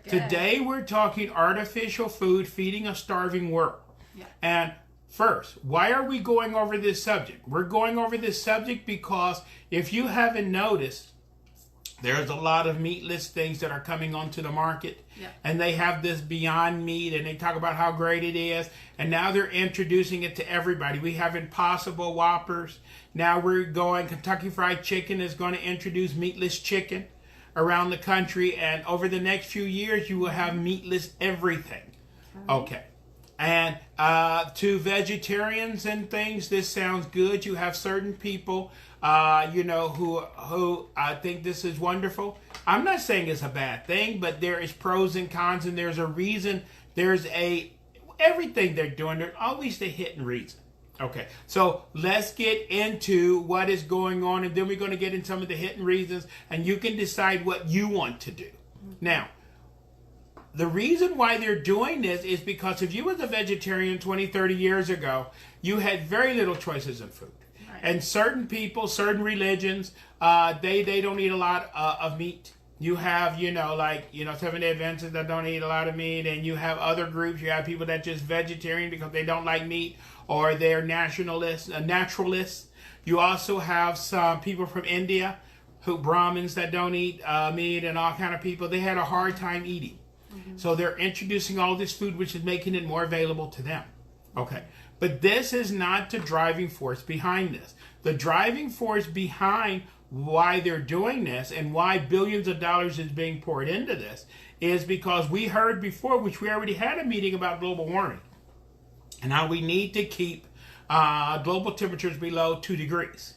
Today we're talking artificial food feeding a starving world. Yeah. And first, why are we going over this subject? We're going over this subject because if you haven't noticed, there's a lot of meatless things that are coming onto the market. Yeah. And they have this Beyond Meat and they talk about how great it is. And now they're introducing it to everybody. We have Impossible Whoppers. Now we're going, Kentucky Fried Chicken is going to introduce meatless chicken around the country. And over the next few years, you will have meatless everything. Okay. And to vegetarians and things, this sounds good. You have certain people, who think this is wonderful. I'm not saying it's a bad thing, but there is pros and cons, and there's a reason. Everything they're doing, there's always the hidden reason. Okay, so let's get into what is going on, and then we're going to get into some of the hidden reasons, and you can decide what you want to do. Now, the reason why they're doing this is because if you was a vegetarian 20, 30 years ago, you had very little choices in food. Right. And certain people, certain religions, they don't eat a lot of meat. You have, Seventh-day Adventists that don't eat a lot of meat, and you have other groups. You have people that just vegetarian because they don't like meat, or they're naturalists. You also have some people from India, Brahmins that don't eat meat, and all kind of people. They had a hard time eating. So they're introducing all this food, which is making it more available to them. Okay. But this is not the driving force behind this. The driving force behind why they're doing this and why billions of dollars is being poured into this is because we heard before, which we already had a meeting about global warming, and how we need to keep global temperatures below 2 degrees.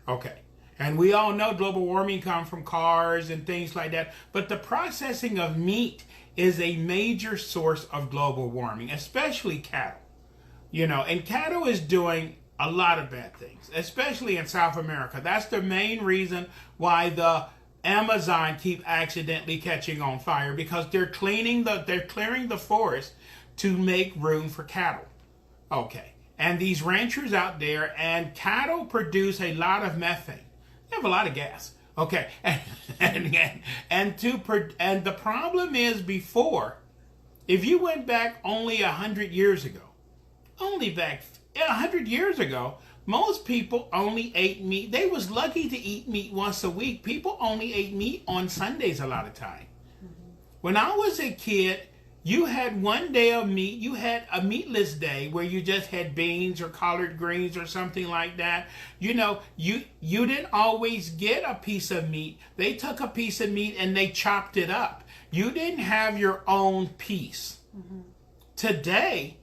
Okay. And we all know global warming comes from cars and things like that. But the processing of meat is a major source of global warming, especially cattle. And cattle is doing a lot of bad things, especially in South America. That's the main reason why the Amazon keep accidentally catching on fire, because they're clearing the forest to make room for cattle. Okay. And these ranchers out there, and cattle produce a lot of methane. They have a lot of gas. Okay. And the problem is, before, if you went back only 100 years ago, most people only ate meat. They was lucky to eat meat once a week. People only ate meat on Sundays a lot of time. When I was a kid, you had one day of meat. You had a meatless day where you just had beans or collard greens or something like that. You didn't always get a piece of meat. They took a piece of meat and they chopped it up. You didn't have your own piece. Today,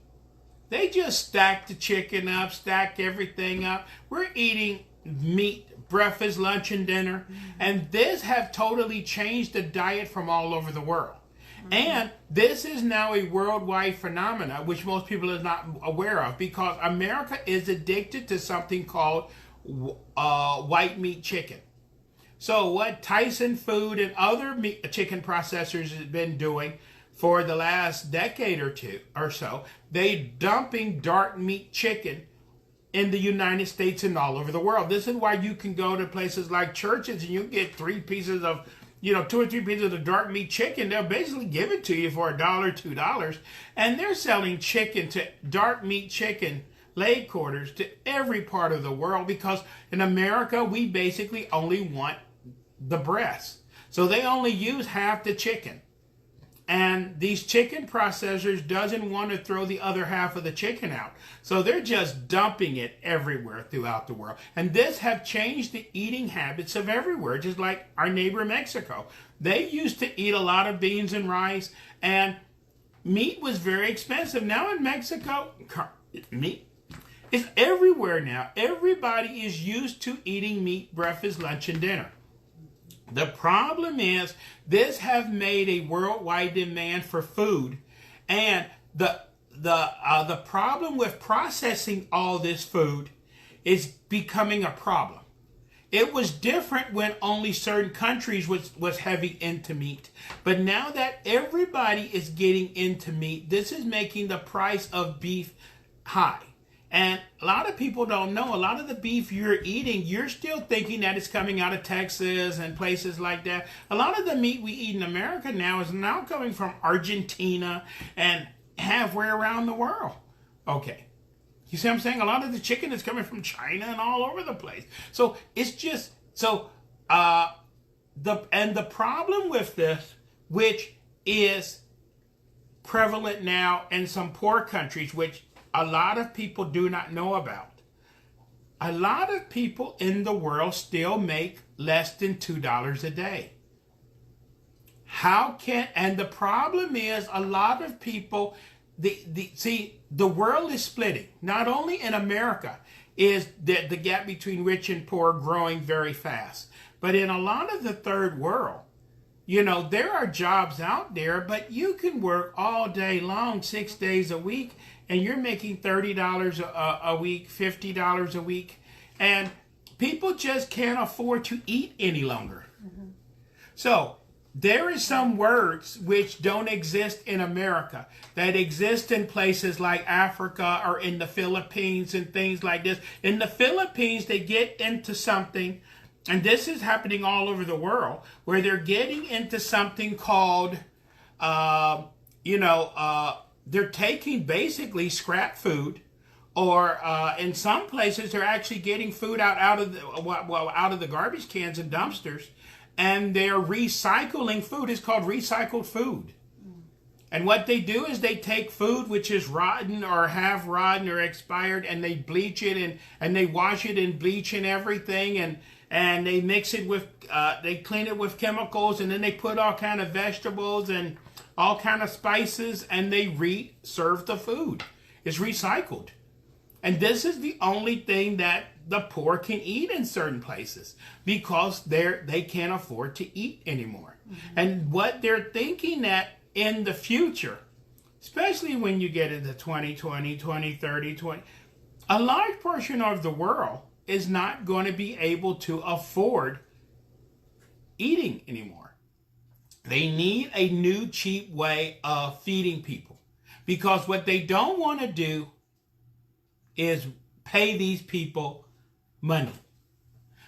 they just stack the chicken up, stack everything up. We're eating meat, breakfast, lunch, and dinner. And this have totally changed the diet from all over the world. And this is now a worldwide phenomenon, which most people are not aware of, because America is addicted to something called white meat chicken. So what Tyson Food and other chicken processors have been doing for the last decade or two or so, they dumping dark meat chicken in the United States and all over the world. This is why you can go to places like churches and you get 3 pieces of 2 or 3 pieces of dark meat chicken. They'll basically give it to you for $1, $2. And they're selling dark meat chicken leg quarters to every part of the world, because in America, we basically only want the breast. So they only use half the chicken. And these chicken processors doesn't want to throw the other half of the chicken out. So they're just dumping it everywhere throughout the world. And this have changed the eating habits of everywhere, just like our neighbor Mexico. They used to eat a lot of beans and rice, and meat was very expensive. Now in Mexico, meat is everywhere now. Everybody is used to eating meat breakfast, lunch, and dinner. The problem is, this have made a worldwide demand for food, and the problem with processing all this food is becoming a problem. It was different when only certain countries was heavy into meat, but now that everybody is getting into meat, this is making the price of beef high. And a lot of people don't know, a lot of the beef you're eating, you're still thinking that it's coming out of Texas and places like that. A lot of the meat we eat in America now is now coming from Argentina and halfway around the world. Okay. You see what I'm saying? A lot of the chicken is coming from China and all over the place. So it's just, the problem with this, which is prevalent now in some poor countries, which a lot of people do not know about. A lot of people in the world still make less than $2 a day. And the problem is a lot of people, the world is splitting. Not only in America is the gap between rich and poor growing very fast, but in a lot of the third world, there are jobs out there, but you can work all day long, 6 days a week, and you're making $30 a week, $50 a week, and people just can't afford to eat any longer. Mm-hmm. So there is some words which don't exist in America that exist in places like Africa or in the Philippines and things like this. In the Philippines, they get into something, and this is happening all over the world, where they're getting into something called, they're taking basically scrap food, or in some places they're actually getting food out of the garbage cans and dumpsters, and they're recycling food. It's called recycled food. And what they do is they take food which is rotten or half rotten or expired, and they bleach it and they wash it in bleach and everything, and they mix it with, they clean it with chemicals, and then they put all kind of vegetables and all kind of spices, and they serve the food. It's recycled. And this is the only thing that the poor can eat in certain places, because they can't afford to eat anymore. Mm-hmm. And what they're thinking that in the future, especially when you get into 2020, 2030, a large portion of the world is not going to be able to afford eating anymore. They need a new cheap way of feeding people, because what they don't want to do is pay these people money,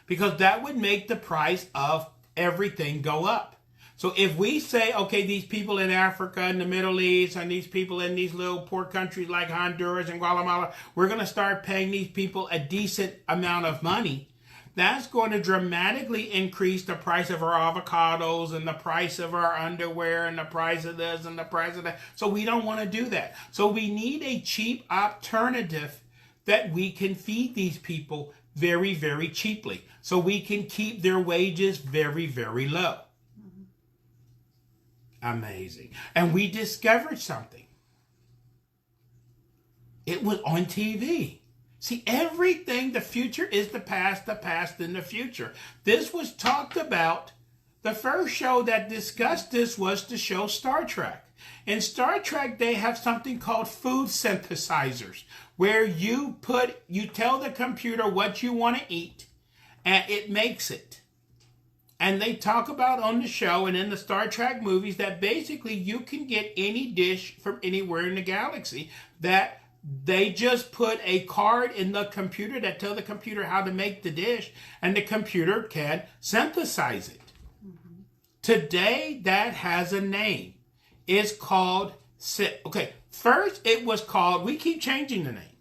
because that would make the price of everything go up. So if we say, okay, these people in Africa and the Middle East and these people in these little poor countries like Honduras and Guatemala, we're going to start paying these people a decent amount of money, that's going to dramatically increase the price of our avocados and the price of our underwear and the price of this and the price of that. So we don't want to do that. So we need a cheap alternative that we can feed these people very, very cheaply, so we can keep their wages very, very low. Amazing. And we discovered something. It was on TV. See, everything, the future is the past in the future. This was talked about. The first show that discussed this was the show Star Trek. In Star Trek, they have something called food synthesizers, where you tell the computer what you want to eat, and it makes it. And they talk about on the show and in the Star Trek movies that basically you can get any dish from anywhere in the galaxy, that they just put a card in the computer that tells the computer how to make the dish, and the computer can synthesize it. Mm-hmm. Today, that has a name. It's called, first it was called, we keep changing the name,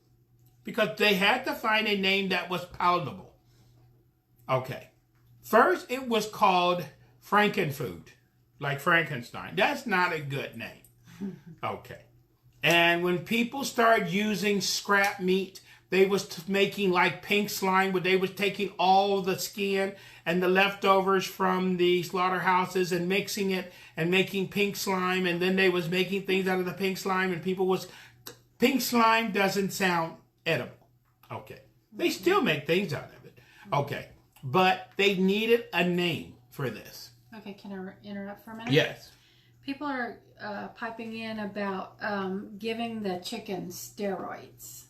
because they had to find a name that was palatable. Okay. First, it was called Frankenfood, like Frankenstein. That's not a good name. Okay. And when people started using scrap meat, they was making like pink slime, where they was taking all the skin and the leftovers from the slaughterhouses and mixing it and making pink slime. And then they was making things out of the pink slime, and pink slime doesn't sound edible. Okay. They still make things out of it. Okay. But they needed a name for this. Okay, can I interrupt for a minute? Yes. People are piping in about giving the chickens steroids.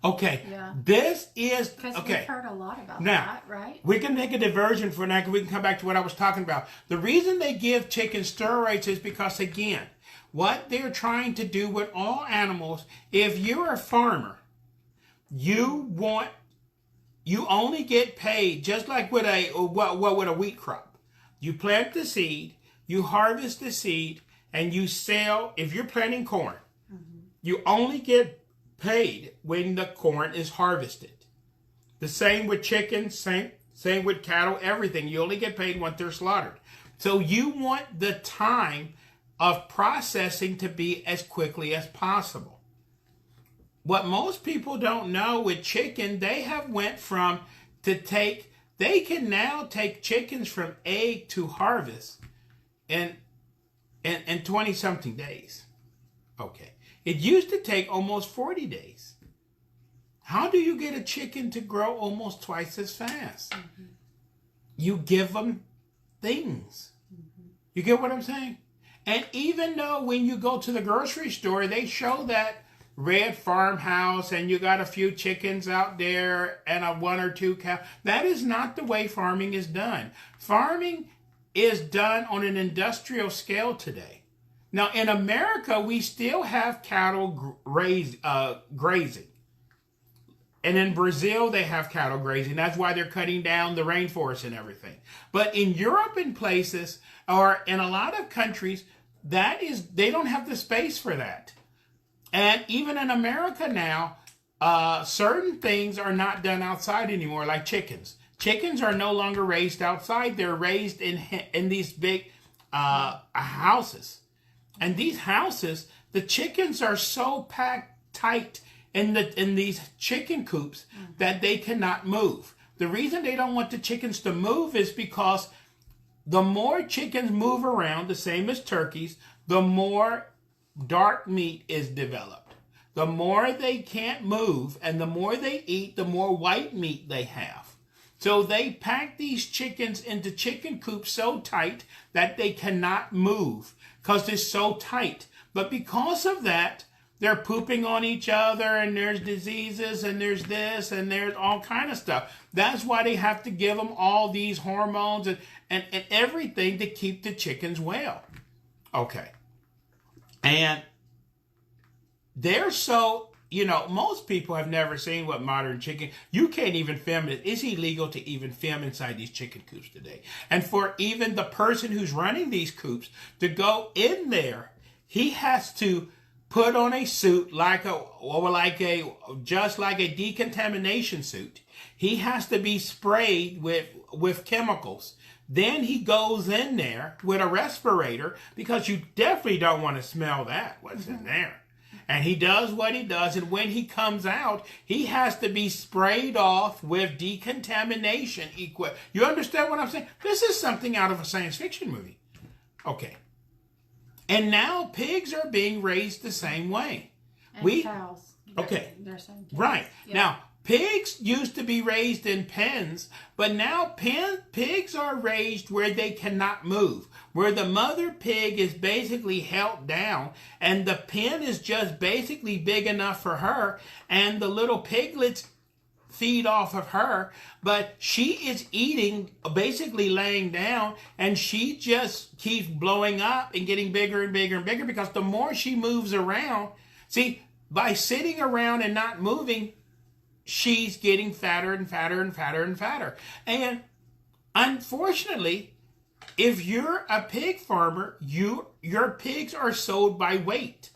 Okay. Yeah. This is... Because okay. we've heard a lot about now, that, right? We can make a diversion for that, because we can come back to what I was talking about. The reason they give chickens steroids is because, again, what they're trying to do with all animals, if you're a farmer, you only get paid just like with a wheat crop. You plant the seed, you harvest the seed, and you sell. If you're planting corn, you only get paid when the corn is harvested. The same with chickens, same with cattle, everything. You only get paid once they're slaughtered. So you want the time of processing to be as quickly as possible. What most people don't know with chicken, they have went from they can now take chickens from egg to harvest in 20-something days. Okay. It used to take almost 40 days. How do you get a chicken to grow almost twice as fast? Mm-hmm. You give them things. Mm-hmm. You get what I'm saying? And even though when you go to the grocery store, they show that red farmhouse and you got a few chickens out there and a 1 or 2 cows, that is not the way farming is done. Farming is done on an industrial scale today. Now, in America, we still have cattle grazing. And in Brazil, they have cattle grazing. That's why they're cutting down the rainforest and everything. But in Europe and places, or in a lot of countries, they don't have the space for that. And even in America now, certain things are not done outside anymore, like chickens. Chickens are no longer raised outside. They're raised in these big houses. And these houses, the chickens are so packed tight in these chicken coops that they cannot move. The reason they don't want the chickens to move is because the more chickens move around, the same as turkeys, the more dark meat is developed. The more they can't move and the more they eat, the more white meat they have. So they pack these chickens into chicken coops so tight that they cannot move because it's so tight. But because of that, they're pooping on each other and there's diseases and there's this and there's all kind of stuff. That's why they have to give them all these hormones and everything to keep the chickens well. Okay. And they're so, most people have never seen what modern chicken, you can't even film it. It's illegal to even film inside these chicken coops today. And for even the person who's running these coops to go in there, he has to put on a suit just like a decontamination suit. He has to be sprayed with chemicals. Then he goes in there with a respirator because you definitely don't want to smell what's in there. And he does what he does. And when he comes out, he has to be sprayed off with decontamination equipment. You understand what I'm saying? This is something out of a science fiction movie. Okay. And now pigs are being raised the same way. And cows. Okay. They're same cows. Right. Yeah. Now, pigs used to be raised in pens, but now pigs are raised where they cannot move, where the mother pig is basically held down, and the pen is just basically big enough for her, and the little piglets feed off of her, but she is eating, basically laying down, and she just keeps blowing up and getting bigger and bigger and bigger because the more she moves around, see, by sitting around and not moving, she's getting fatter and fatter and fatter and fatter. And unfortunately, if you're a pig farmer, your pigs are sold by weight.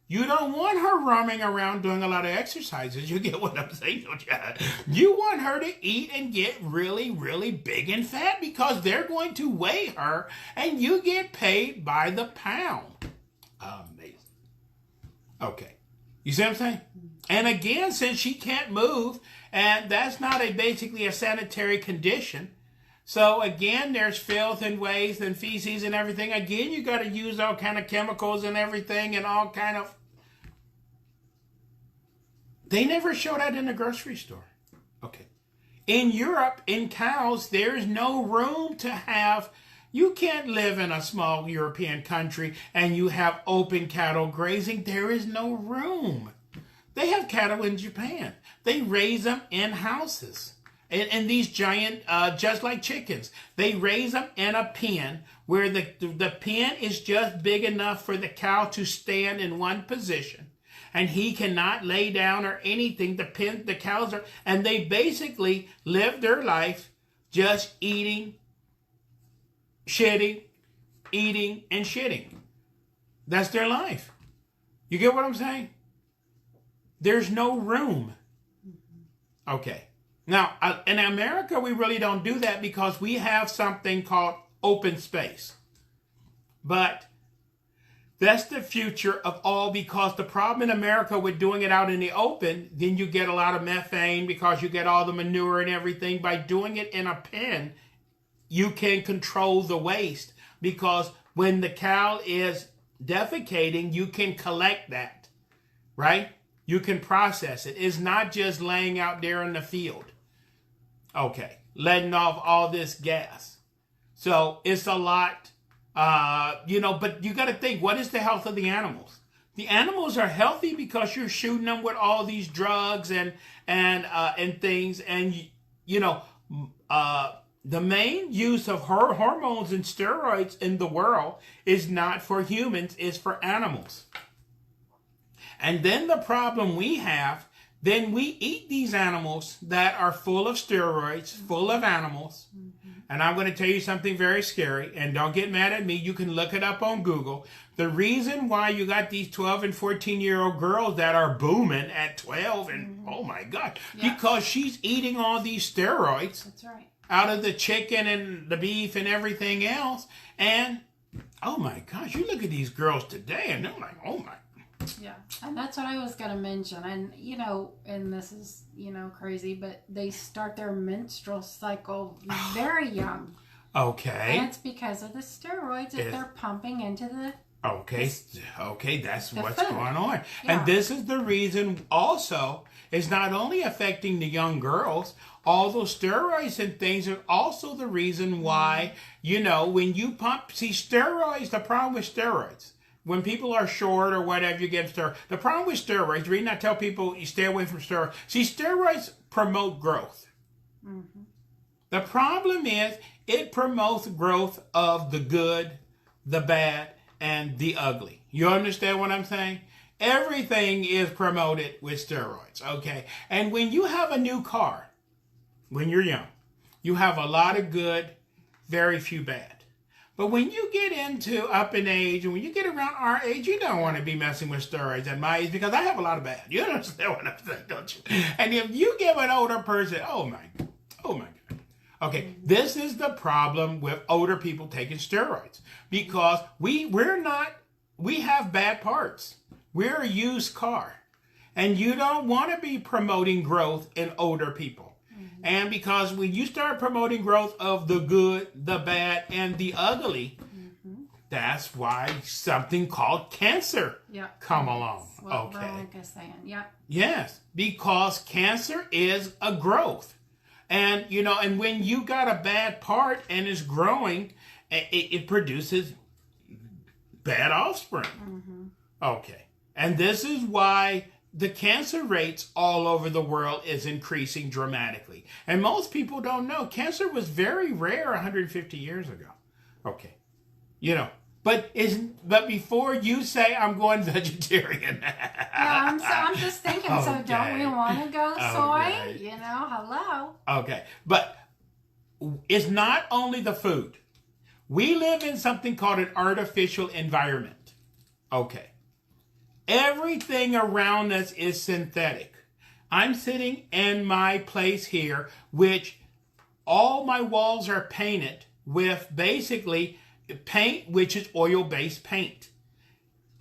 You don't want her roaming around doing a lot of exercises. You get what I'm saying, don't you? You want her to eat and get really, really big and fat because they're going to weigh her and you get paid by the pound. Amazing. Okay. You see what I'm saying? And again, since she can't move, and that's not basically a sanitary condition, so again, there's filth and waste and feces and everything. Again, you got to use all kind of chemicals and everything and all kind of... They never show that in the grocery store. Okay. In Europe, in cows, there's no room to have... You can't live in a small European country and you have open cattle grazing. There is no room. They have cattle in Japan. They raise them in houses. And these giant, just like chickens, they raise them in a pen where the pen is just big enough for the cow to stand in one position. and he cannot lay down or anything. The cows are, and they basically live their life just eating, shitting, eating, and shitting. That's their life. You get what I'm saying? There's no room. Okay. Now, in America, we really don't do that because we have something called open space. But that's the future of all, because the problem in America with doing it out in the open, then you get a lot of methane because you get all the manure and everything. By doing it in a pen, you can control the waste, because when the cow is defecating, you can collect that, right? You can process it. It's not just laying out there in the field. Okay, letting off all this gas. So it's a lot. But you got to think, what is the health of the animals? The animals are healthy because you're shooting them with all these drugs and things. And, the main use of hormones and steroids in the world is not for humans, it's for animals. And then the problem we have, then we eat these animals that are full of steroids, full of animals. And I'm going to tell you something very scary, and don't get mad at me. You can look it up on Google. The reason why you got these 12 and 14-year-old girls that are booming at 12, and oh my God, because she's eating all these steroids. That's right. Out of the chicken and the beef and everything else. And oh my gosh, you look at these girls today, and they're like, oh my. Yeah, and that's what I was going to mention. And, and this is, crazy, but they start their menstrual cycle very young. Okay. And it's because of the steroids that they're pumping into the... Okay, that's what's food. going on. Yeah. And this is the reason also, it's not only affecting the young girls, all those steroids and things are also the reason why, when you pump... See, steroids, the problem with steroids, when people are short or whatever, you give steroids. The problem with steroids, the reason I tell people you stay away from steroids. See, steroids promote growth. Mm-hmm. The problem is it promotes growth of the good, the bad, and the ugly. You understand what I'm saying? Everything is promoted with steroids, okay? And when you have a new car, when you're young, you have a lot of good, very few bad. But when you get into up in age, and when you get around our age, you don't want to be messing with steroids at my age, because I have a lot of bad. You understand what I'm saying, don't you? And if you give an older person, oh my God. Okay, this is the problem with older people taking steroids, because we have bad parts. We're a used car, and you don't want to be promoting growth in older people. And because when you start promoting growth of the good, the bad, and the ugly, that's why something called cancer come along. That's what Veronica's saying. Yep. Yes, because cancer is a growth. And, and when you got a bad part and it's growing, it produces bad offspring. Mm-hmm. Okay. And this is why the cancer rates all over the world is increasing dramatically. And most people don't know. Cancer was very rare 150 years ago. Okay. But before you say I'm going vegetarian. I'm just thinking, okay. So don't we want to go soy? Okay. Hello. Okay. But it's not only the food. We live in something called an artificial environment. Okay. Everything around us is synthetic. I'm sitting in my place here, which all my walls are painted with basically paint, which is oil-based paint.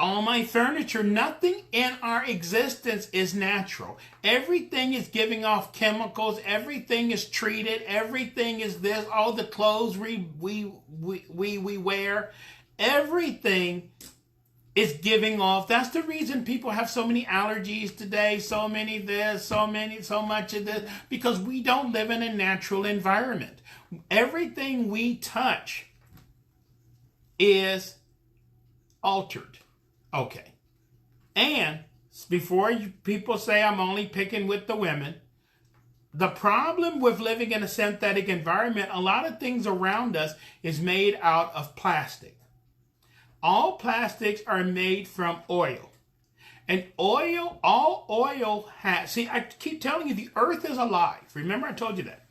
All my furniture, nothing in our existence is natural. Everything is giving off chemicals. Everything is treated. Everything is this. All the clothes we wear, everything is giving off. That's the reason people have so many allergies today, so many this, so much of this, because we don't live in a natural environment. Everything we touch is altered. Okay. And before people say I'm only picking with the women, the problem with living in a synthetic environment, a lot of things around us is made out of plastic. All plastics are made from oil. And oil, all oil has, see, I keep telling you, the earth is alive. Remember I told you that.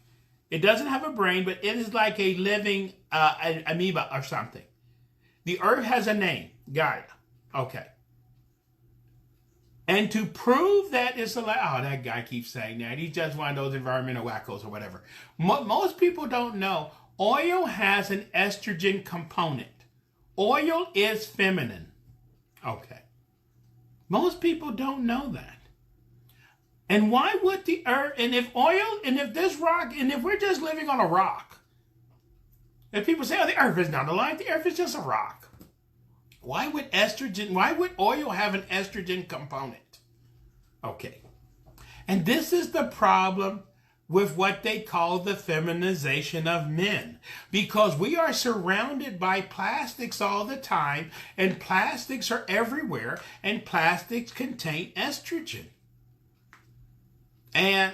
It doesn't have a brain, but it is like a living amoeba or something. The earth has a name, Gaia. Okay. And to prove that it's alive, oh, that guy keeps saying that. He's just one of those environmental wackos or whatever. Most people don't know oil has an estrogen component. Oil is feminine. Okay. Most people don't know that. And why would the earth, and if oil, and if this rock, and if we're just living on a rock, if people say, oh, the earth is not alive, the earth is just a rock. Why would oil have an estrogen component? Okay. And this is the problem with what they call the feminization of men. Because we are surrounded by plastics all the time, and plastics are everywhere, and plastics contain estrogen. And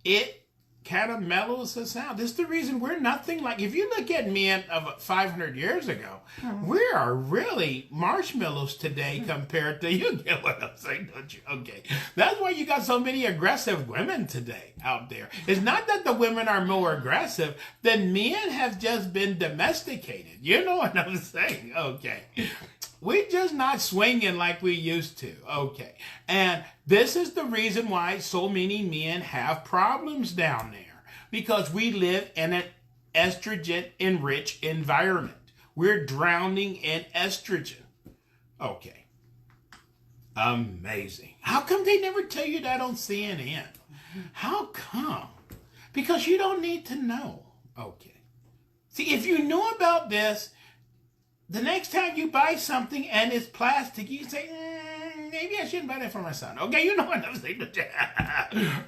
it kind of mellows us out. This is the reason we're nothing like, if you look at men of 500 years ago, we are really marshmallows today compared to, you get what I'm saying, don't you? Okay. That's why you got so many aggressive women today out there. It's not that the women are more aggressive, the men have just been domesticated. You know what I'm saying? Okay. We're just not swinging like we used to. Okay. And this is the reason why so many men have problems down there. Because we live in an estrogen-enriched environment. We're drowning in estrogen. Okay. Amazing. How come they never tell you that on CNN? How come? Because you don't need to know. Okay. See, if you knew about this, the next time you buy something and it's plastic, you say, maybe I shouldn't buy that for my son. Okay, you know what I'm saying?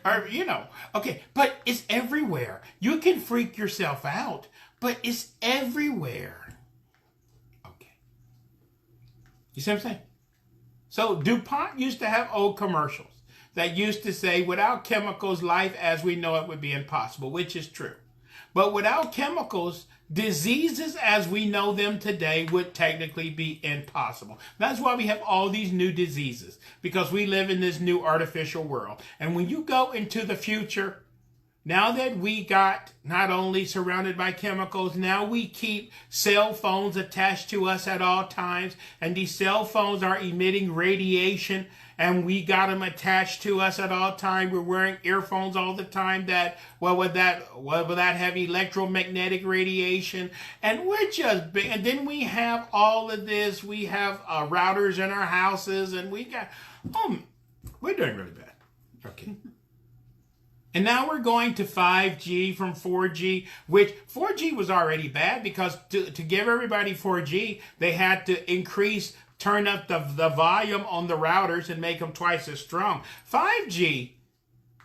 Or, you know, okay, but it's everywhere. You can freak yourself out, but it's everywhere. Okay. You see what I'm saying? So DuPont used to have old commercials that used to say, without chemicals, life as we know it would be impossible, which is true. But without chemicals, diseases as we know them today would technically be impossible. That's why we have all these new diseases, because we live in this new artificial world. And when you go into the future, now that we got not only surrounded by chemicals, now we keep cell phones attached to us at all times, and these cell phones are emitting radiation, and we got them attached to us at all time. We're wearing earphones all the time that have electromagnetic radiation. And we're just, and then we have all of this. We have routers in our houses, and we got, we're doing really bad. Okay. And now we're going to 5G from 4G, which 4G was already bad because to give everybody 4G, they had to turn up the volume on the routers and make them twice as strong. 5G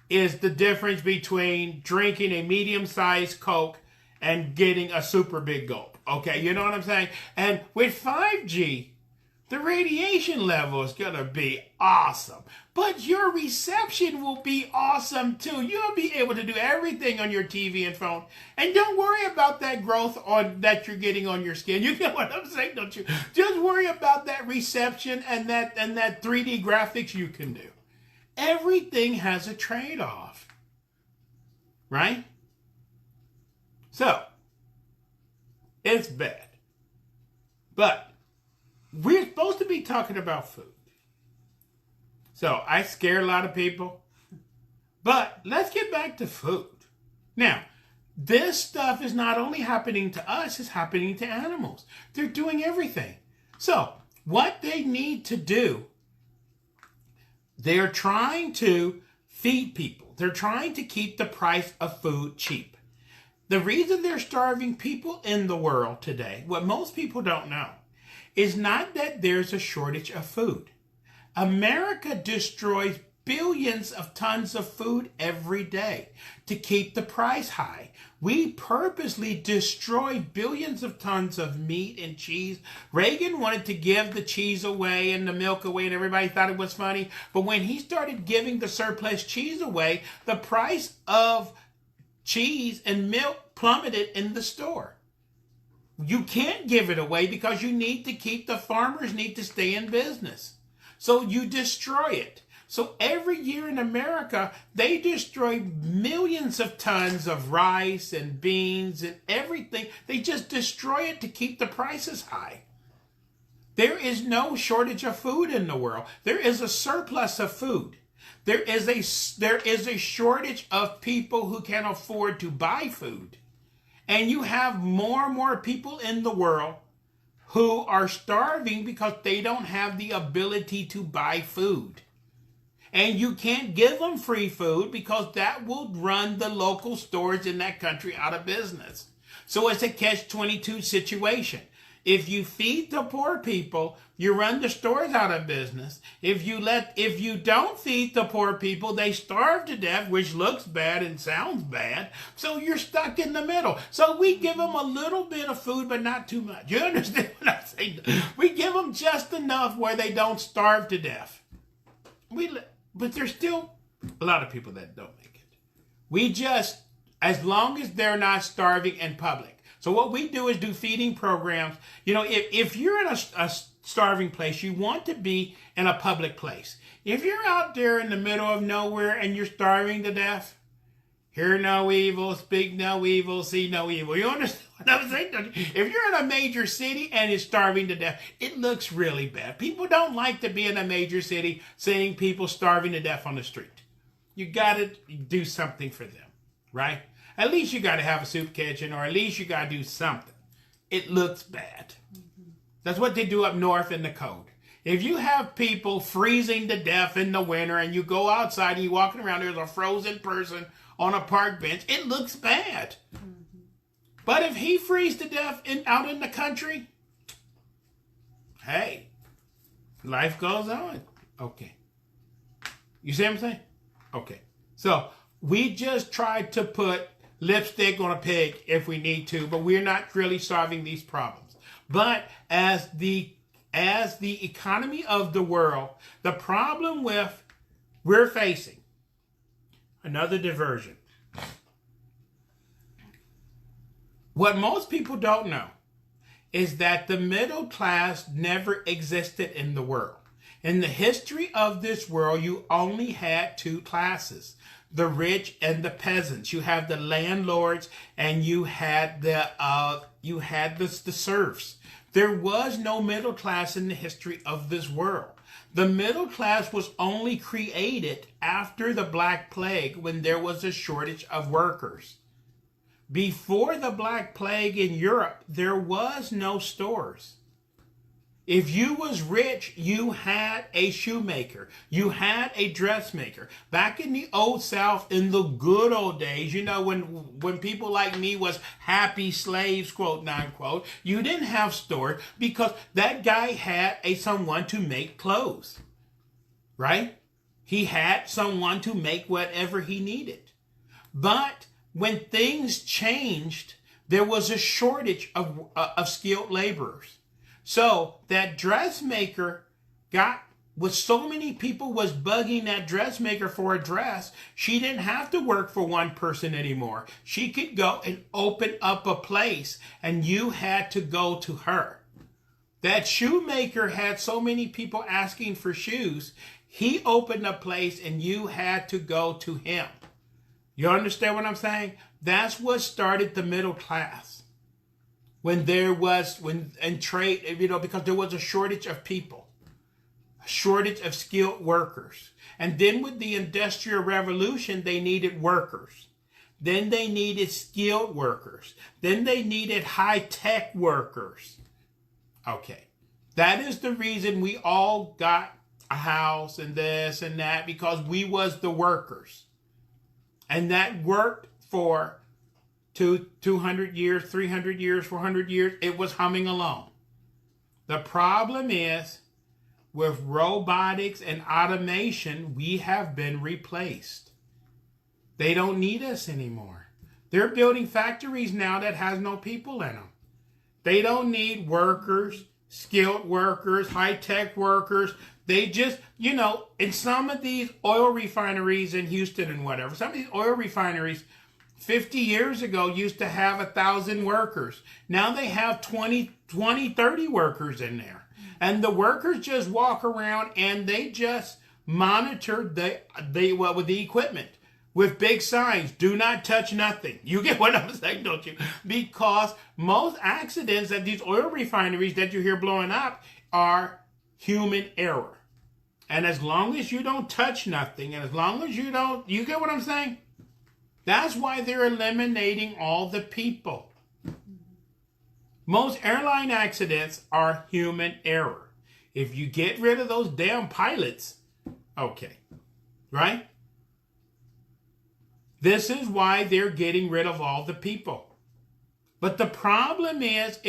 is the difference between drinking a medium-sized Coke and getting a super big gulp. Okay, you know what I'm saying? And with 5G, the radiation level is going to be awesome. But your reception will be awesome too. You'll be able to do everything on your TV and phone. And don't worry about that growth that you're getting on your skin. You get what I'm saying, don't you? Just worry about that reception and that 3D graphics you can do. Everything has a trade-off. Right? So, it's bad. But we're supposed to be talking about food. So I scare a lot of people. But let's get back to food. Now, this stuff is not only happening to us, it's happening to animals. They're doing everything. So what they need to do, they're trying to feed people. They're trying to keep the price of food cheap. The reason they're starving people in the world today, what most people don't know, is not that there's a shortage of food. America destroys billions of tons of food every day to keep the price high. We purposely destroy billions of tons of meat and cheese. Reagan wanted to give the cheese away and the milk away, and everybody thought it was funny. But when he started giving the surplus cheese away, the price of cheese and milk plummeted in the store. You can't give it away because you need to keep, the farmers need to stay in business. So you destroy it. So every year in America, they destroy millions of tons of rice and beans and everything. They just destroy it to keep the prices high. There is no shortage of food in the world. There is a surplus of food. There is a shortage of people who can afford to buy food. And you have more and more people in the world who are starving because they don't have the ability to buy food. And you can't give them free food because that will run the local stores in that country out of business. So it's a catch-22 situation. If you feed the poor people, you run the stores out of business. If you don't feed the poor people, they starve to death, which looks bad and sounds bad. So you're stuck in the middle. So we give them a little bit of food, but not too much. You understand what I'm saying? We give them just enough where they don't starve to death. But there's still a lot of people that don't make it. We just, as long as they're not starving in public. So what we do is do feeding programs. You know, if you're in a starving place, you want to be in a public place. If you're out there in the middle of nowhere and you're starving to death, hear no evil, speak no evil, see no evil. You understand what I'm saying? If you're in a major city and it's starving to death, it looks really bad. People don't like to be in a major city seeing people starving to death on the street. You got to do something for them, right? At least you got to have a soup kitchen, or at least you got to do something. It looks bad. That's what they do up north in the cold. If you have people freezing to death in the winter and you go outside and you're walking around, there's a frozen person on a park bench, it looks bad. But if he freezes to death out in the country, hey, life goes on. Okay. You see what I'm saying? Okay. So we just try to put lipstick on a pig if we need to, but we're not really solving these problems. But as the economy of the world, the problem we're facing, another diversion. What most people don't know is that the middle class never existed in the world. In the history of this world, you only had two classes, the rich and the peasants. You have the landlords and you had the serfs. There was no middle class in the history of this world. The middle class was only created after the Black Plague, when there was a shortage of workers. Before the Black Plague in Europe, there was no stores. If you was rich, you had a shoemaker. You had a dressmaker. Back in the old South, in the good old days, you know, when people like me was happy slaves, quote, non-quote, you didn't have stores because that guy had someone to make clothes, right? He had someone to make whatever he needed. But when things changed, there was a shortage of skilled laborers. So that dressmaker with so many people was bugging that dressmaker for a dress, she didn't have to work for one person anymore. She could go and open up a place and you had to go to her. That shoemaker had so many people asking for shoes, he opened a place and you had to go to him. You understand what I'm saying? That's what started the middle class. When trade, you know, because there was a shortage of people, a shortage of skilled workers. And then with the Industrial Revolution, they needed workers. Then they needed skilled workers. Then they needed high-tech workers. Okay. That is the reason we all got a house and this and that, because we was the workers. And that worked for 200 years, 300 years, 400 years, it was humming along. The problem is, with robotics and automation, we have been replaced. They don't need us anymore. They're building factories now that has no people in them. They don't need workers, skilled workers, high-tech workers. They just, you know, in some of these oil refineries in Houston and whatever, some of these oil refineries 50 years ago used to have 1,000 workers. Now they have 20, 30 workers in there. And the workers just walk around and they just monitor with the equipment with big signs. Do not touch nothing. You get what I'm saying, don't you? Because most accidents at these oil refineries that you hear blowing up are human error. And as long as you don't touch nothing, and as long as you don't, you get what I'm saying? That's why they're eliminating all the people. Most airline accidents are human error. If you get rid of those damn pilots, okay, right? This is why they're getting rid of all the people. But the problem is,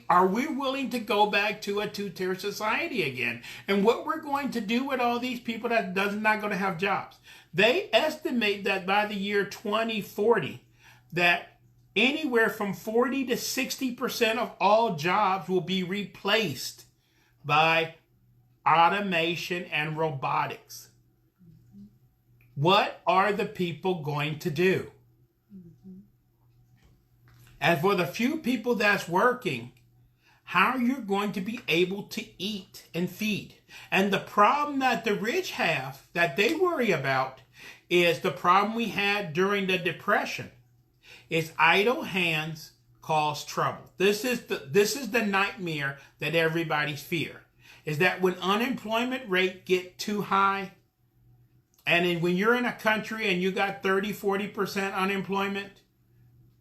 are we willing to go back to a two-tier society again? And what we're going to do with all these people that not going to have jobs? They estimate that by the year 2040, that anywhere from 40 to 60% of all jobs will be replaced by automation and robotics. What are the people going to do? And for the few people that's working, how are you going to be able to eat and feed? And the problem that the rich have, that they worry about, is the problem we had during the Depression. Is idle hands cause trouble. This is the nightmare that everybody's fear. Is that when unemployment rate get too high, and then when you're in a country and you got 30-40% unemployment,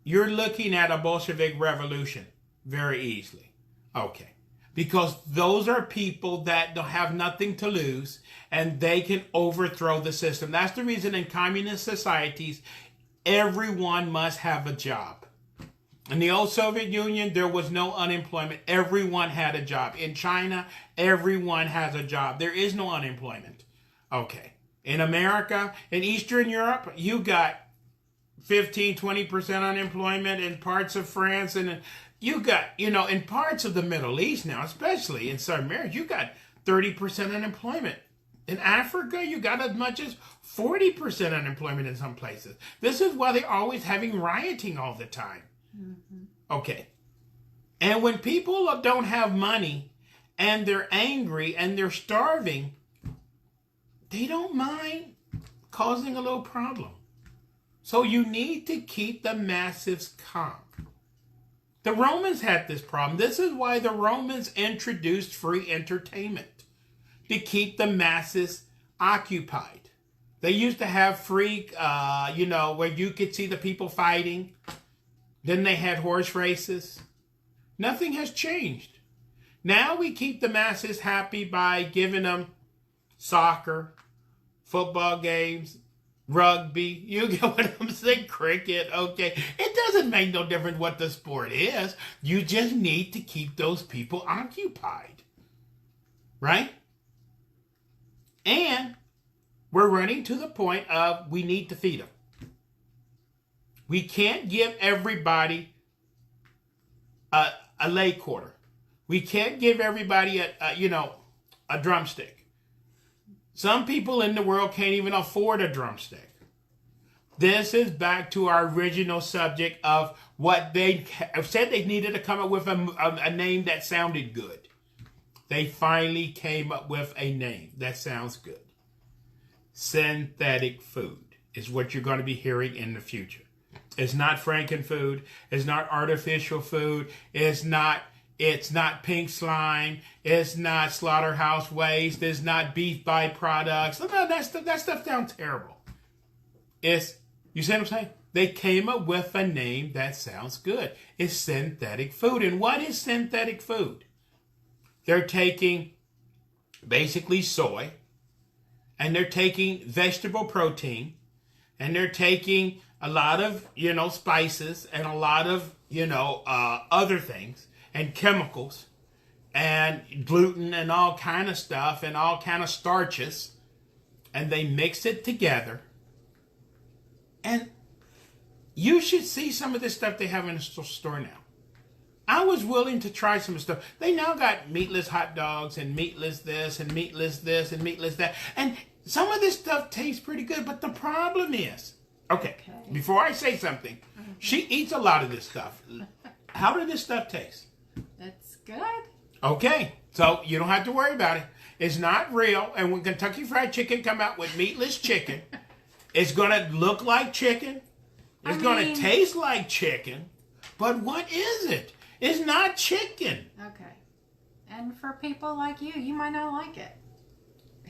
you're looking at a Bolshevik revolution very easily. Okay. Because those are people that don't have nothing to lose and they can overthrow the system. That's the reason in communist societies, everyone must have a job. In the old Soviet Union, there was no unemployment. Everyone had a job. In China, everyone has a job. There is no unemployment. Okay. In America, in Eastern Europe, you got 15-20% unemployment. In parts of France, and you got, in parts of the Middle East now, especially in Southern America, you got 30% unemployment. In Africa, you got as much as 40% unemployment in some places. This is why they're always having rioting all the time. Mm-hmm. Okay. And when people don't have money and they're angry and they're starving, they don't mind causing a little problem. So you need to keep the masses calm. The Romans had this problem. This is why the Romans introduced free entertainment, to keep the masses occupied. They used to have free, where you could see the people fighting. Then they had horse races. Nothing has changed. Now we keep the masses happy by giving them soccer, football games, rugby, you get what I'm saying, cricket, okay. It doesn't make no difference what the sport is. You just need to keep those people occupied, right? And we're running to the point of we need to feed them. We can't give everybody a leg quarter. We can't give everybody a drumstick. Some people in the world can't even afford a drumstick. This is back to our original subject of what they said they needed to come up with a name that sounded good. They finally came up with a name that sounds good. Synthetic food is what you're going to be hearing in the future. It's not frankenfood. It's not artificial food. It's not pink slime. It's not slaughterhouse waste. It's not beef byproducts. No, that stuff sounds terrible. You see what I'm saying? They came up with a name that sounds good. It's synthetic food. And what is synthetic food? They're taking basically soy, and they're taking vegetable protein, and they're taking a lot of, spices and a lot of, other things and chemicals and gluten and all kind of stuff and all kind of starches, and they mix it together. And you should see some of this stuff they have in the store now. I was willing to try some stuff. They now got meatless hot dogs and meatless this and meatless this and meatless that. And some of this stuff tastes pretty good, but the problem is, okay. Before I say something, she eats a lot of this stuff. How did this stuff taste? That's good. Okay. So you don't have to worry about it. It's not real. And when Kentucky Fried Chicken come out with meatless chicken, it's going to look like chicken. It's going to taste like chicken. But what is it? It's not chicken. Okay. And for people like you, you might not like it.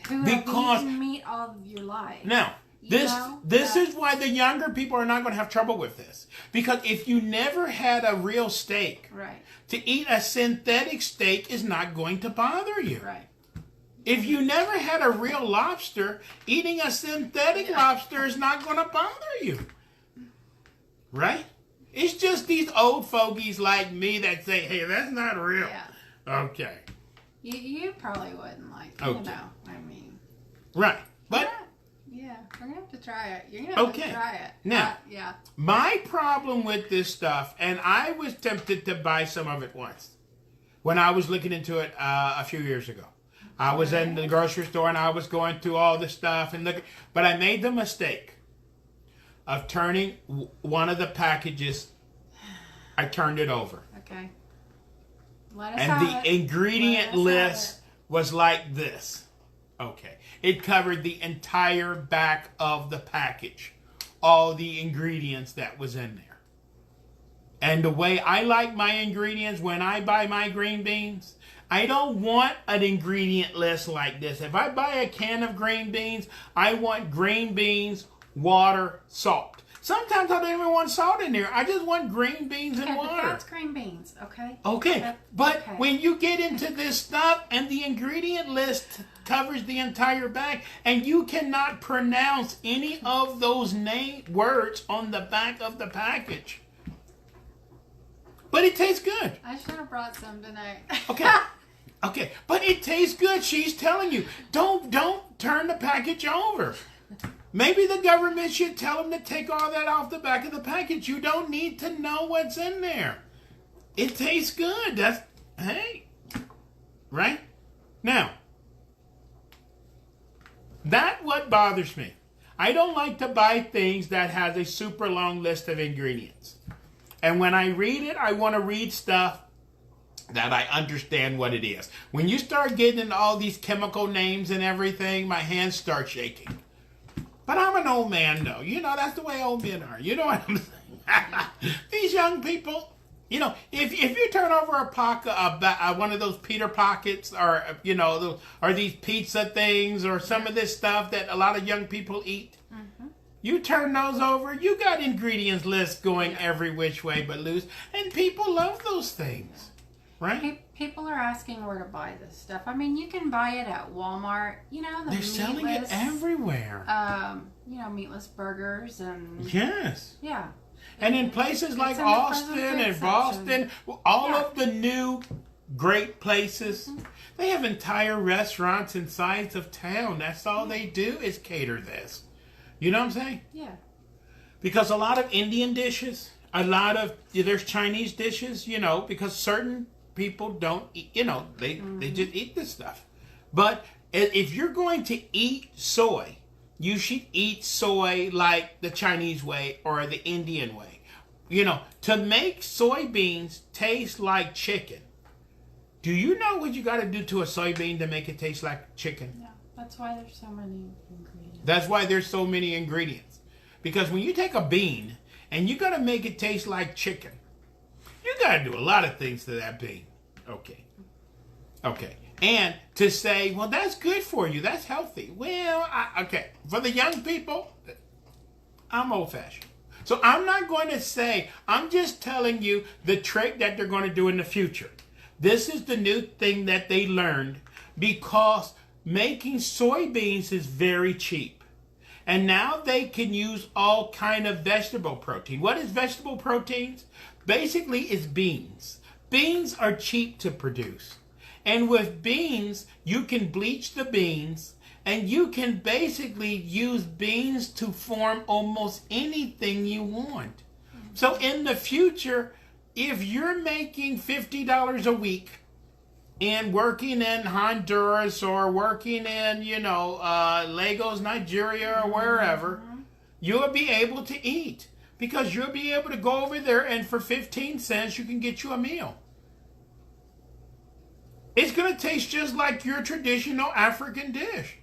Who Because have eaten meat all of your life. Now, this is why the younger people are not going to have trouble with this. Because if you never had a real steak, right, to eat a synthetic steak is not going to bother you. Right. If you never had a real lobster, eating a synthetic lobster is not going to bother you. Right? It's just these old fogies like me that say, hey, that's not real. Yeah. Okay. You probably wouldn't like it, Okay. I mean. Right. But yeah, we're going to have to try it. You're going to have to try it. Now, yeah. My problem with this stuff, and I was tempted to buy some of it once when I was looking into it a few years ago. I was in the grocery store and I was going through all this stuff and looking, but I made the mistake of turning one of the packages. I turned it over. Okay. Let us And the ingredient list was like this. Okay. It covered the entire back of the package. All the ingredients that was in there. And the way I like my ingredients when I buy my green beans, I don't want an ingredient list like this. If I buy a can of green beans, I want green beans, water, salt. Sometimes I don't even want salt in there. I just want green beans and water. But that's green beans, okay? Okay, but when you get into this stuff and the ingredient list covers the entire bag and you cannot pronounce any of those words on the back of the package. But it tastes good. I should have brought some tonight. Okay. Okay, but it tastes good. She's telling you, don't turn the package over. Maybe the government should tell them to take all that off the back of the package. You don't need to know what's in there. It tastes good. Hey. Right? Now, that's what bothers me. I don't like to buy things that has a super long list of ingredients. And when I read it, I want to read stuff that I understand what it is. When you start getting into all these chemical names and everything, my hands start shaking. But I'm an old man, though. You know, that's the way old men are. You know what I'm saying? These young people, you know, if you turn over a pocket, one of those Peter Pockets, or, you know, or these pizza things, or some of this stuff that a lot of young people eat, you turn those over, you got ingredients lists going every which way but loose. And people love those things, right? People are asking where to buy this stuff. I mean, you can buy it at Walmart. You know, they're selling it everywhere. You know, meatless burgers and... Yes. Yeah. And in places like Austin and Boston, all of the new great places, they have entire restaurants and sides of town. That's all they do is cater this. You know what I'm saying? Yeah. Because a lot of Indian dishes, there's Chinese dishes, you know, because certain people don't eat, you know, they just eat this stuff. But if you're going to eat soy, you should eat soy like the Chinese way or the Indian way. You know, to make soybeans taste like chicken. Do you know what you got to do to a soybean to make it taste like chicken? Yeah, that's why there's so many ingredients. That's why there's so many ingredients. Because when you take a bean and you got to make it taste like chicken, you got to do a lot of things to that bean. Okay. And to say, well, that's good for you. That's healthy. Well, okay. For the young people, I'm old-fashioned. So I'm not going to say, I'm just telling you the trick that they're going to do in the future. This is the new thing that they learned because making soybeans is very cheap. And now they can use all kind of vegetable protein. What is vegetable proteins? Basically, it's beans. Beans are cheap to produce. And with beans, you can bleach the beans, and you can basically use beans to form almost anything you want. So in the future, if you're making $50 a week and working in Honduras or working in, Lagos, Nigeria, or wherever, you'll be able to eat. Because you'll be able to go over there and for 15 cents, you can get you a meal. It's going going to taste just like your traditional African dish.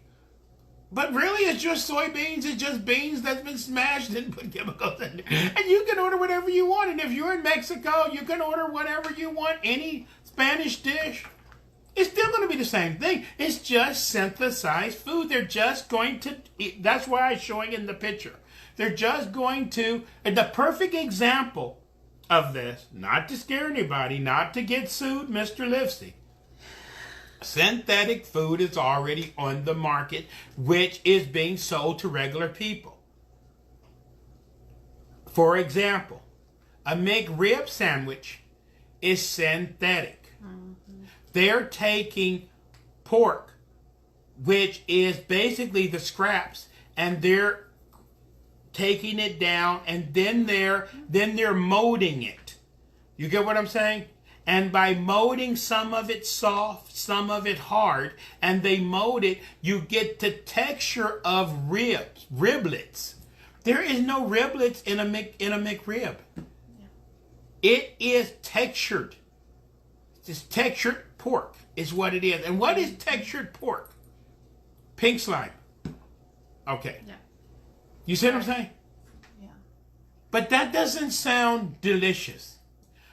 But really, it's just soybeans. It's just beans that's been smashed and put chemicals in there. And you can order whatever you want. And if you're in Mexico, you can order whatever you want, any Spanish dish. It's still going to be the same thing. It's just synthesized food. They're just going to eat. That's why I'm showing in the picture. They're just going to, and the perfect example of this, not to scare anybody, not to get sued, Mr. Livsey. Synthetic food is already on the market, which is being sold to regular people. For example, a McRib sandwich is synthetic. Mm-hmm. They're taking pork, which is basically the scraps, and they're taking it down, and then they're molding it. You get what I'm saying? And by molding some of it soft, some of it hard, and they mold it, you get the texture of riblets. There is no riblets in a McRib. Yeah. It is textured. It's textured pork is what it is. And what is textured pork? Pink slime. Okay. Yeah. You see what I'm saying? Yeah. But that doesn't sound delicious.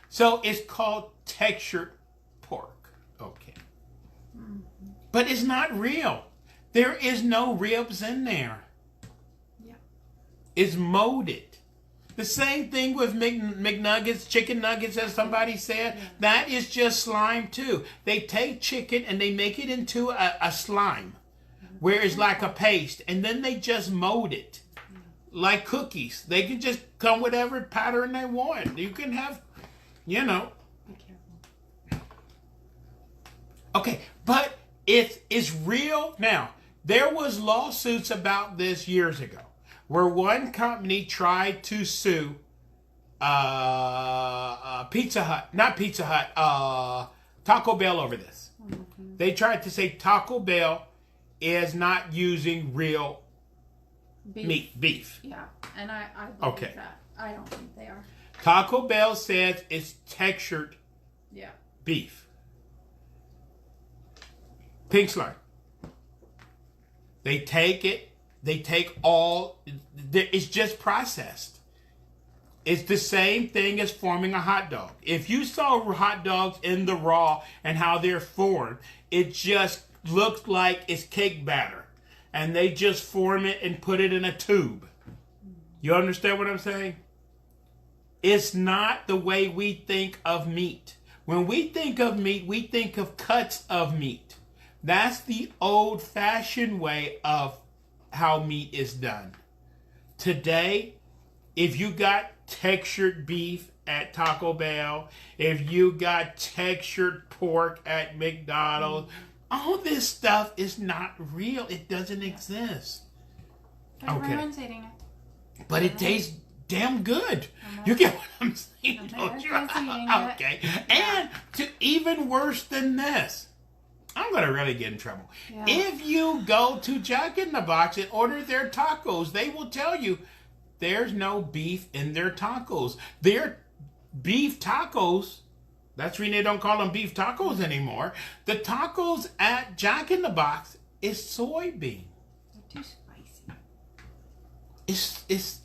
So it's called textured pork. Okay. Mm-hmm. But it's not real. There is no ribs in there. Yeah. It's molded. The same thing with McNuggets, chicken nuggets, as somebody said. Yeah. That is just slime too. They take chicken and they make it into a slime, where it's like a paste, and then they just mold it like cookies. They can just come whatever pattern they want. You can have, you know. Be careful. Okay, but it's real. Now, there was lawsuits about this years ago, where one company tried to sue Taco Bell over this. Mm-hmm. They tried to say Taco Bell is not using real beef. Yeah, and I believe that. I don't think they are. Taco Bell says it's textured beef. Pink slime. They take it. They take all. It's just processed. It's the same thing as forming a hot dog. If you saw hot dogs in the raw and how they're formed, it just looks like it's cake batter. And they just form it and put it in a tube. You understand what I'm saying? It's not the way we think of meat. When we think of meat, we think of cuts of meat. That's the old-fashioned way of how meat is done. Today, if you got textured beef at Taco Bell, if you got textured pork at McDonald's, all this stuff is not real. It doesn't exist. Everyone's eating it. But it tastes damn good. You get what I'm saying, don't you? Okay. And to even worse than this, I'm going to really get in trouble. Yeah. If you go to Jack in the Box and order their tacos, they will tell you there's no beef in their tacos. Their beef tacos, that's when they don't call them beef tacos anymore. The tacos at Jack in the Box is soybean. They're too spicy.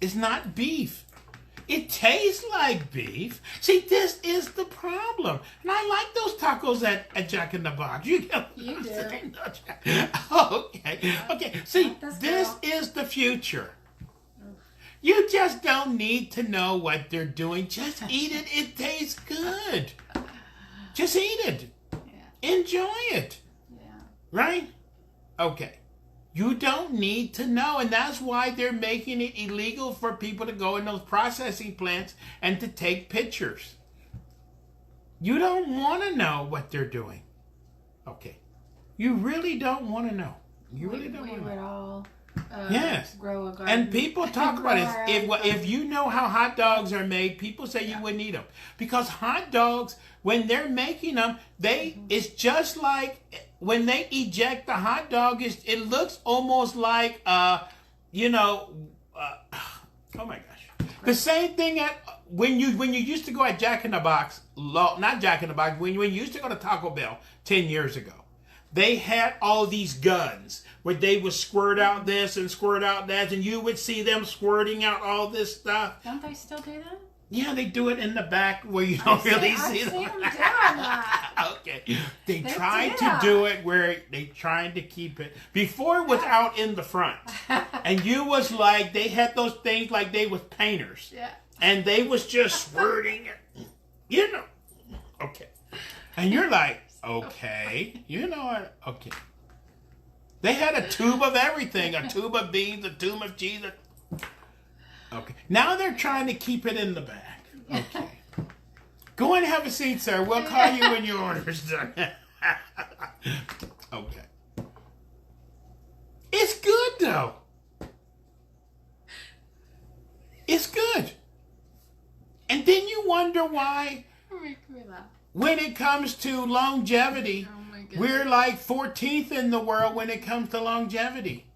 It's not beef. It tastes like beef. See, this is the problem. And I like those tacos at Jack in the Box. You get what I'm saying? Okay. See, this is the future. You just don't need to know what they're doing. Just eat it. It tastes good. Just eat it. Yeah. Enjoy it. Yeah. Right? Okay. You don't need to know, and that's why they're making it illegal for people to go in those processing plants and to take pictures. You don't want to know what they're doing. Okay. You really don't want to know. You really don't want to know. Yes. Grow a garden. And people talk about it. If you know how hot dogs are made, people say you wouldn't eat them. Because hot dogs, when they're making them, it's just like when they eject the hot dog, it looks almost like, oh my gosh. The same thing when you used to go at Jack in the Box, not Jack in the Box, when you used to go to Taco Bell 10 years ago, they had all these guns where they would squirt out this and squirt out that, and you would see them squirting out all this stuff. Don't they still do that? Yeah, they do it in the back where you don't really see them. I've seen them doing that. Okay. They tried to do it where they tried to keep it. Before it was out in the front. And you was like, they had those things like they was painters. Yeah. And they was just squirting it. You know. Okay. And you're like, okay. You know what? Okay. They had a tube of everything. A tube of beans, a tube of cheese. Okay. Now they're trying to keep it in the bag. Okay. Go and have a seat, sir. We'll call you when your order's done. Okay. It's good, though. It's good. And then you wonder why, when it comes to longevity, we're like 14th in the world when it comes to longevity.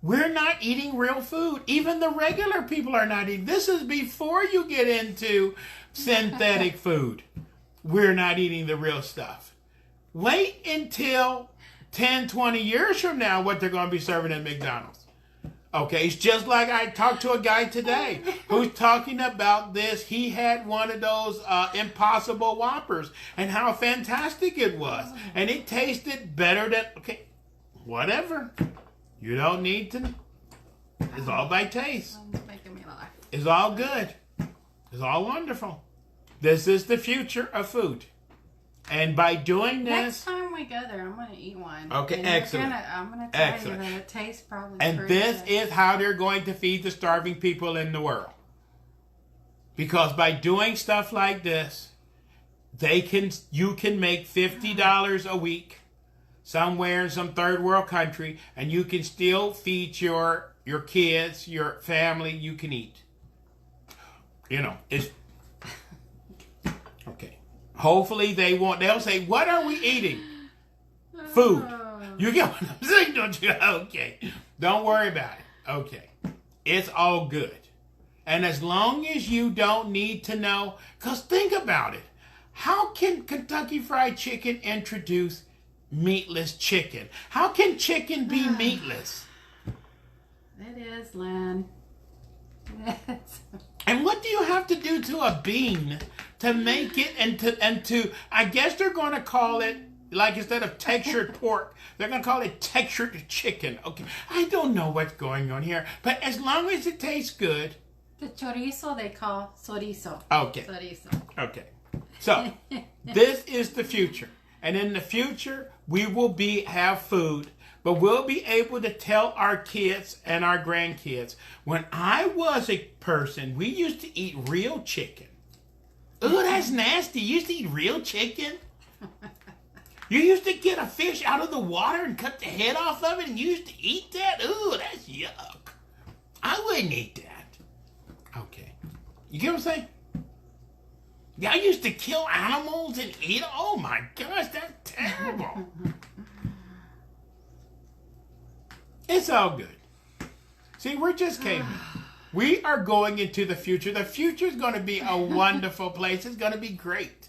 We're not eating real food. Even the regular people are not eating. This is before you get into synthetic food. We're not eating the real stuff. Wait until 10, 20 years from now what they're going to be serving at McDonald's. Okay, it's just like I talked to a guy today who's talking about this. He had one of those Impossible Whoppers and how fantastic it was. And it tasted better than, okay, whatever. You don't need to. It's all by taste. It's making me laugh. It's all good. It's all wonderful. This is the future of food. And by doing this... Next time we go there, I'm going to eat one. Okay, and excellent. I'm going to tell you that it tastes probably And pretty this good. is how they're going to feed the starving people in the world. Because by doing stuff like this, you can make $50 a week somewhere in some third world country, and you can still feed your kids, your family. You can eat. You know, it's okay. Hopefully they'll say, what are we eating? Food. You get what I'm saying, don't you? Okay. Don't worry about it. Okay. It's all good. And as long as you don't need to know, because think about it. How can Kentucky Fried Chicken introduce meatless chicken? How can chicken be meatless? It is, Lynn. And what do you have to do to a bean to make it and to I guess they're going to call it, like, instead of textured pork, they're going to call it textured chicken. Okay. I don't know what's going on here, but as long as it tastes good. The chorizo they call chorizo. Okay. Chorizo. Okay. So, this is the future. And in the future, we will have food, but we'll be able to tell our kids and our grandkids, when I was a person, we used to eat real chicken. Ooh, that's nasty. You used to eat real chicken? You used to get a fish out of the water and cut the head off of it, and you used to eat that? Ooh, that's yuck. I wouldn't eat that. Okay. You get what I'm saying? Yeah, I used to kill animals and eat them. Oh my gosh, that's terrible. It's all good. See, we're just cavemen. We are going into the future. The future is going to be a wonderful place. It's going to be great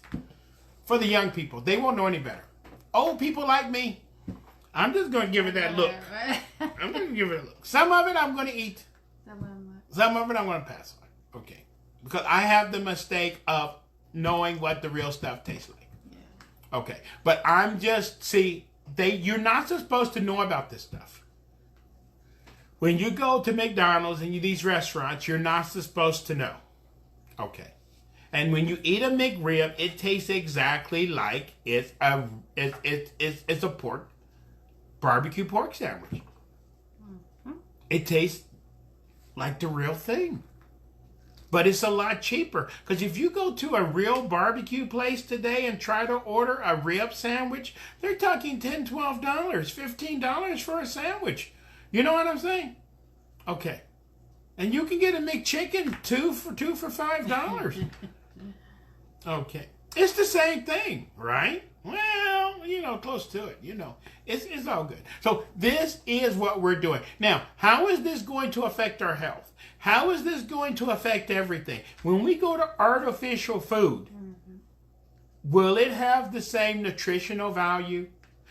for the young people. They won't know any better. Old people like me, I'm just going to give it that look. I'm going to give it a look. Some of it I'm going to eat. Some of it I'm going to pass on. Okay. Because I have the mistake of knowing what the real stuff tastes like. Yeah. Okay. But I'm just, you're not supposed to know about this stuff. When you go to McDonald's and these restaurants, you're not supposed to know. Okay. And when you eat a McRib, it tastes exactly like it's a barbecue pork sandwich. Mm-hmm. It tastes like the real thing. But it's a lot cheaper. Because if you go to a real barbecue place today and try to order a rib sandwich, they're talking $10, $12, $15 for a sandwich. You know what I'm saying? Okay. And you can get a McChicken two for $5. Okay. It's the same thing, right? Well, close to it. It's all good. So this is what we're doing. Now, how is this going to affect our health? How is this going to affect everything? When we go to artificial food, will it have the same nutritional value?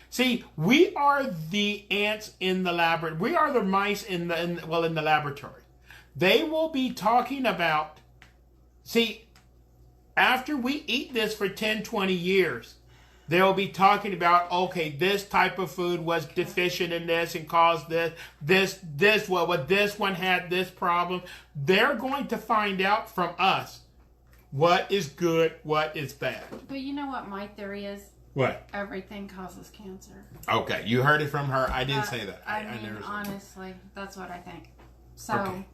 See, we are the ants in the laboratory. We are the mice in the laboratory. They will be talking about, see, after we eat this for 10, 20 years, they'll be talking about, okay, this type of food was deficient in this and caused this one had this problem. They're going to find out from us what is good, what is bad. But you know what my theory is? What? Everything causes cancer. Okay, you heard it from her. I didn't say that. I mean, honestly, that's what I think. So, okay.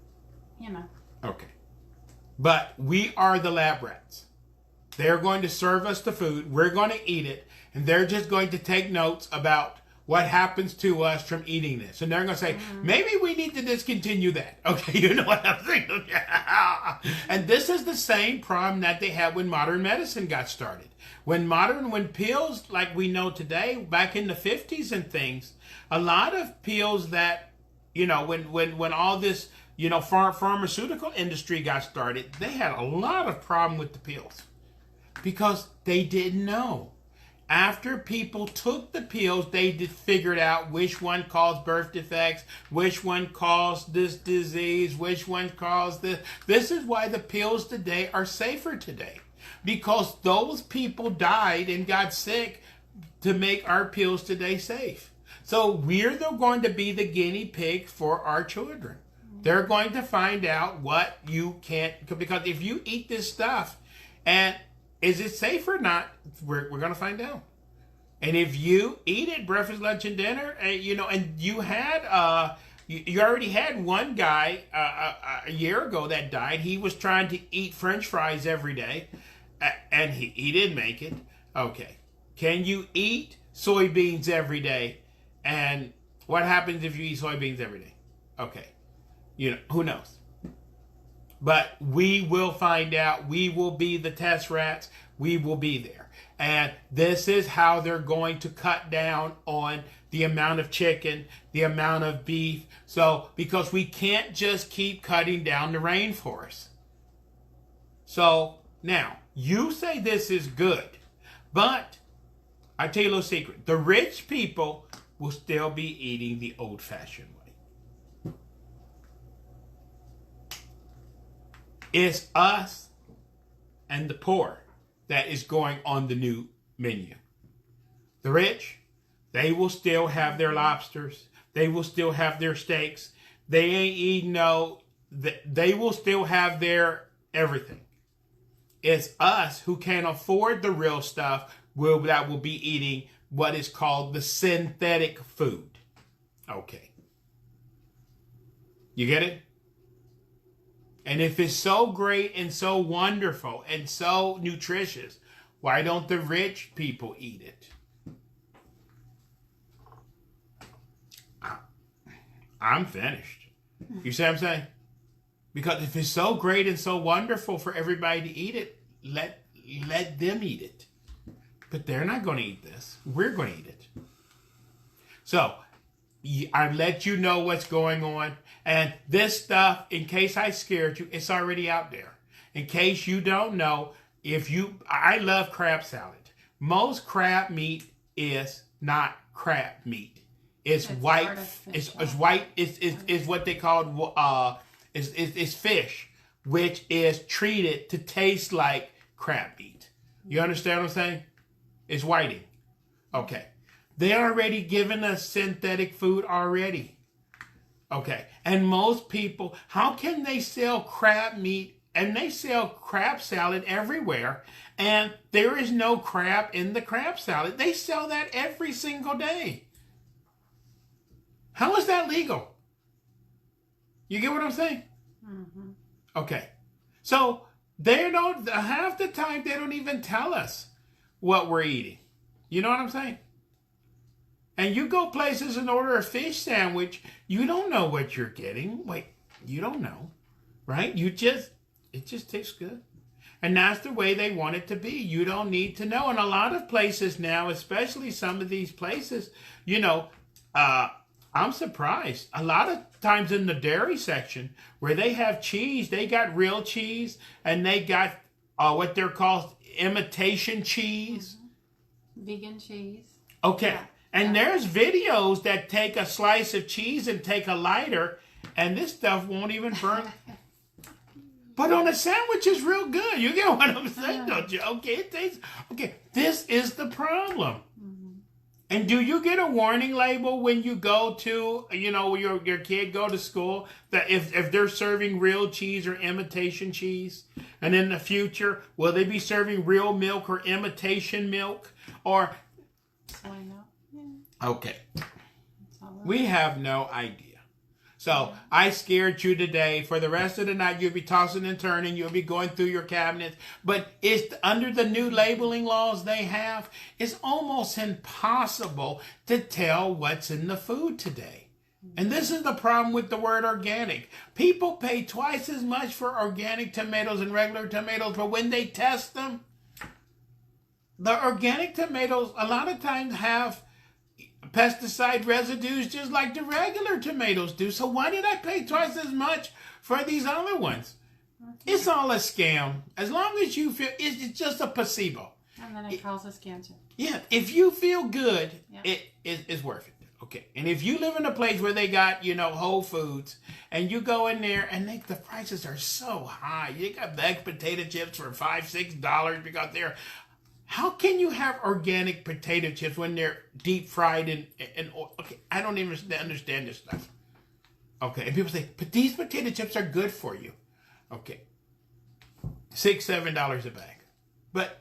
Okay. But we are the lab rats. They're going to serve us the food. We're going to eat it. And they're just going to take notes about what happens to us from eating this. And they're going to say, maybe we need to discontinue that. Okay, you know what I'm saying? And this is the same problem that they had when modern medicine got started. When pills like we know today, back in the 50s and things, a lot of pills that, when all this, pharmaceutical industry got started, they had a lot of problem with the pills because they didn't know. After people took the pills, they figured out which one caused birth defects, which one caused this disease, which one caused this. This is why the pills today are safer today. Because those people died and got sick to make our pills today safe. So we're going to be the guinea pig for our children. They're going to find out what you can't, because if you eat this stuff, and is it safe or not, we're going to find out. And if you eat it, breakfast, lunch, and dinner, and you had, you already had one guy a year ago that died. He was trying to eat French fries every day. And he didn't make it. Okay. Can you eat soybeans every day? And what happens if you eat soybeans every day? Okay. Who knows? But we will find out. We will be the test rats. We will be there. And this is how they're going to cut down on the amount of chicken, the amount of beef. So, because we can't just keep cutting down the rainforest. So, now, you say this is good, but I tell you a little secret. The rich people will still be eating the old-fashioned way. It's us and the poor that is going on the new menu. The rich, they will still have their lobsters. They will still have their steaks. They ain't eating they will still have their everything. It's us who can't afford the real stuff that will be eating what is called the synthetic food. Okay. You get it? And if it's so great and so wonderful and so nutritious, why don't the rich people eat it? I'm finished. You see what I'm saying? Because if it's so great and so wonderful for everybody to eat it, let them eat it. But they're not going to eat this. We're going to eat it. So, I let you know what's going on. And this stuff, in case I scared you, it's already out there. In case you don't know, I love crab salad. Most crab meat is not crab meat. It's white. It's white. It's what they call is fish, which is treated to taste like crab meat. You understand what I'm saying? It's whiting. Okay. They already given us synthetic food already. Okay. And most people, how can they sell crab meat and they sell crab salad everywhere and there is no crab in the crab salad? They sell that every single day. How is that legal? You get what I'm saying? Mm-hmm. Okay. So half the time they don't even tell us what we're eating. You know what I'm saying? And you go places and order a fish sandwich, you don't know what you're getting. Wait, you don't know, right? It just tastes good. And that's the way they want it to be. You don't need to know. And a lot of places now, especially some of these places, I'm surprised. A lot of times in the dairy section where they have cheese, they got real cheese and they got what they're called imitation cheese. Vegan cheese. Okay. Yeah. And there's videos that take a slice of cheese and take a lighter and this stuff won't even burn. But on a sandwich is real good. You get what I'm saying, don't you? Okay, it tastes okay. This is the problem. And do you get a warning label when you go to, your kid go to school that if they're serving real cheese or imitation cheese? And in the future, will they be serving real milk or imitation milk? Or Soy milk. Yeah. Okay. We have no idea. So I scared you today. For the rest of the night, you'll be tossing and turning. You'll be going through your cabinets. But it's under the new labeling laws they have, it's almost impossible to tell what's in the food today. And this is the problem with the word organic. People pay twice as much for organic tomatoes and regular tomatoes, but when they test them, the organic tomatoes a lot of times have pesticide residues just like the regular tomatoes do. So why did I pay twice as much for these other ones? It's all a scam. As long as you feel it's just a placebo. And then it causes cancer. Yeah, if you feel good, it's worth it. Okay, and if you live in a place where they got, Whole Foods, and you go in there and the prices are so high. You got baked potato chips for $5-6 because they're. How can you have organic potato chips when they're deep fried and okay? I don't even understand this stuff. Okay, and people say, but these potato chips are good for you. Okay, $6-7 a bag, but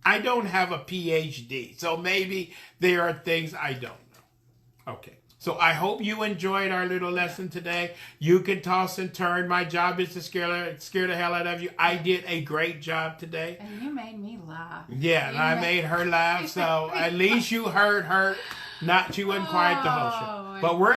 I don't have a PhD, so maybe there are things I don't know. Okay. So I hope you enjoyed our little lesson today. You can toss and turn. My job is to scare the hell out of you. I did a great job today. And you made me laugh. Yeah, and I made her laugh. So at least you heard her. Not she wasn't quiet the whole show. But we're